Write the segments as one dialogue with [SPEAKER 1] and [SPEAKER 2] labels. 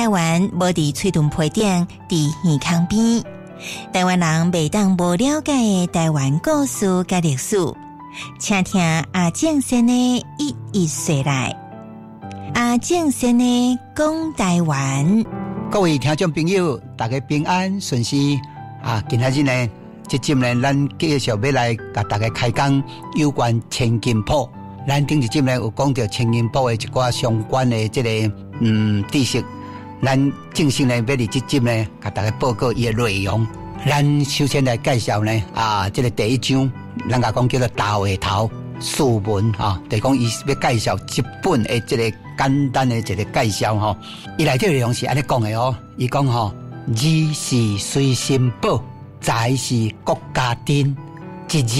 [SPEAKER 1] 台湾无伫喙脣皮顶，伫耳孔边。台湾人袂当无了解的台湾故事甲历史，请听阿正先的一一说来。阿正先的讲台湾。
[SPEAKER 2] 各位听众朋友，大家平安顺遂啊！今仔日呢，这集呢，咱继续要来甲大家开讲有关千金铺。咱顶一集呢有讲到千金铺的一寡相关的这个知识，咱正式呢要伫这集呢，甲大家报告伊的内容。咱首先来介绍呢这个第一章，咱甲讲叫做大话头书文哈，就是讲伊要介绍一本的这个简单的一个介绍哈。伊内底内容是安尼讲的哦，伊讲吼，字是随身宝，财是国家珍，一字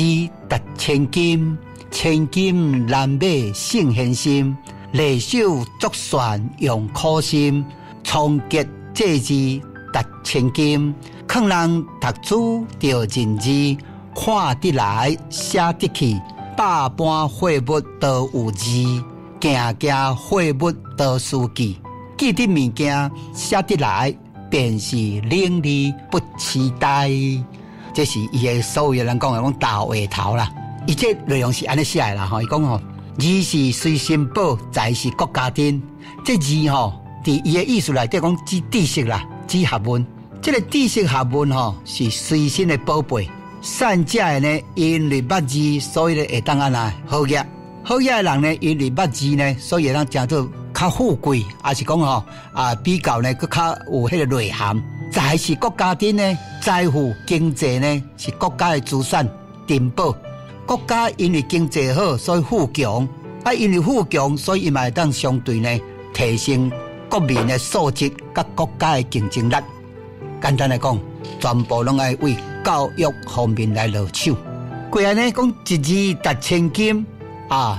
[SPEAKER 2] 值千金，千金难买圣贤心，历手作算用苦心，创结这字值千金，劝人读书着认字，看得来写得去，百般货物都有字，件件货物都书记，记得物件写得来，便是伶俐不期待。这是伊的所有人讲的大话头啦。伊这内容是安尼写的啦吼，伊讲吼，字是随身宝，财是国家珍。这字吼，伫伊的意思内底讲指知识啦，指学问。这个知识学问吼，是随身的宝贝。善者的呢，因为捌字，所以呢会当安那好业。好业的人呢，因为捌字呢，所以会当讲做较富贵，也是讲吼比较呢，佮较有迄个内涵。财是国家珍呢，财富经济呢是国家的资产珍宝。国家因为经济好，所以富强；因为富强，所以伊嘛会当相对呢提升国民的素质，甲国家的竞争力。简单来讲，全部拢爱为教育方面来落手。过来呢，讲一字值千金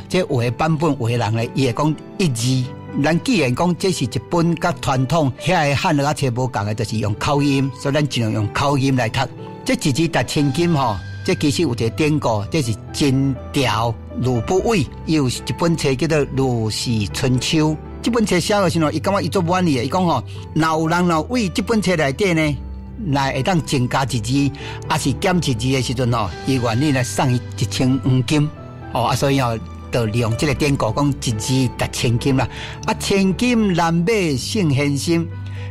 [SPEAKER 2] 这有的版本有的人呢，伊会讲一字。咱既然讲这是一本甲传统遐个汉语册无共的，就是用口音，所以咱尽量用口音来读。这一字值千金吼，这其实有一个典故，这是金条吕不韦，伊有一本册叫做《吕氏春秋》。这本册写的时候，伊感觉伊足满意的，伊讲吼，若有人为这本册内底呢，来会当增加一字，还是减一字的时阵吼，伊愿意来送伊1000黄金。所以就利用这个典故，讲一字值千金啦。千金难买圣贤心，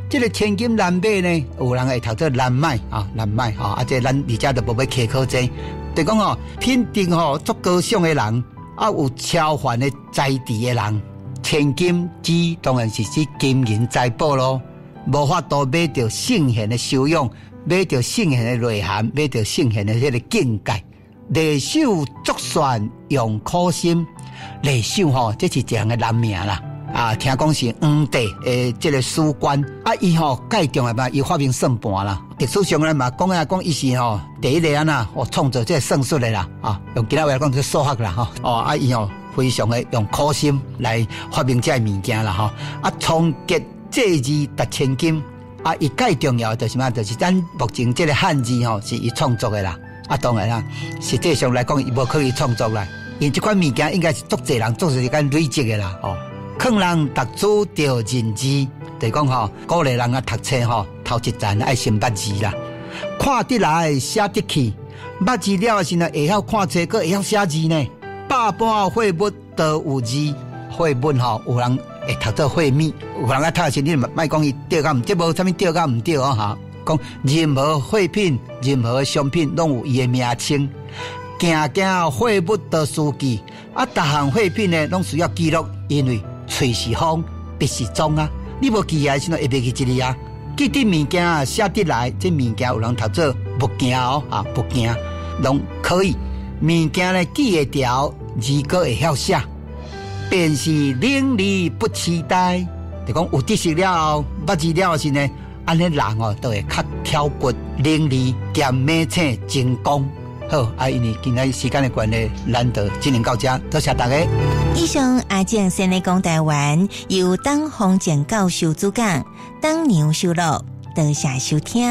[SPEAKER 2] 这个千金难买呢，有人会读做难买难买这咱而家就无要苛刻这，就讲品德足高尚的人，有超凡的才智的人，千金指当然是指金银财宝咯，无法度买到圣贤的修养，买到圣贤的内涵，买到圣贤的这个境界。历手作算用苦心，历手这是一样的人名啦。听讲是皇帝这个史官伊介重的嘛，伊发明算盘啦。历史上咧嘛讲伊是第一个创造这个算术的啦。用其他话来讲就是数学啦伊非常的用苦心来发明这个物件啦创结这字值千金伊介重要的就是嘛，就是咱目前这个汉字是伊创作的啦。当然啦，实际上来讲，伊无可以创作啦。因这款物件应该是足侪人做时间累积的啦。劝人读书着认字，就是讲鼓励人读册头一站爱先捌字啦。看得来写得去，捌字了的时呢，会晓看册，佫会晓写字呢。百般货物都有字，货物有人会读做货物，有人读的时你莫讲伊对甲毋对，无啥物对甲毋对讲任何货品、任何商品拢有伊的名称，件件货物都书记逐项货品呢拢需要记录，因为嘴是风，笔是钟你无记来时阵会袂记一字记得物件写得来，这物件有人读做物件物件拢可以。物件呢记会条，字个会晓写，便是伶俐不期待。就讲有知识了后，捌字了是呢。安尼人都会较挑骨伶俐兼美称精工。好因为今天时间的关系，咱就进行到这，多谢大家。
[SPEAKER 1] 以上阿正先来讲台湾，由党洪建教授主讲，党牛收录，多谢收听。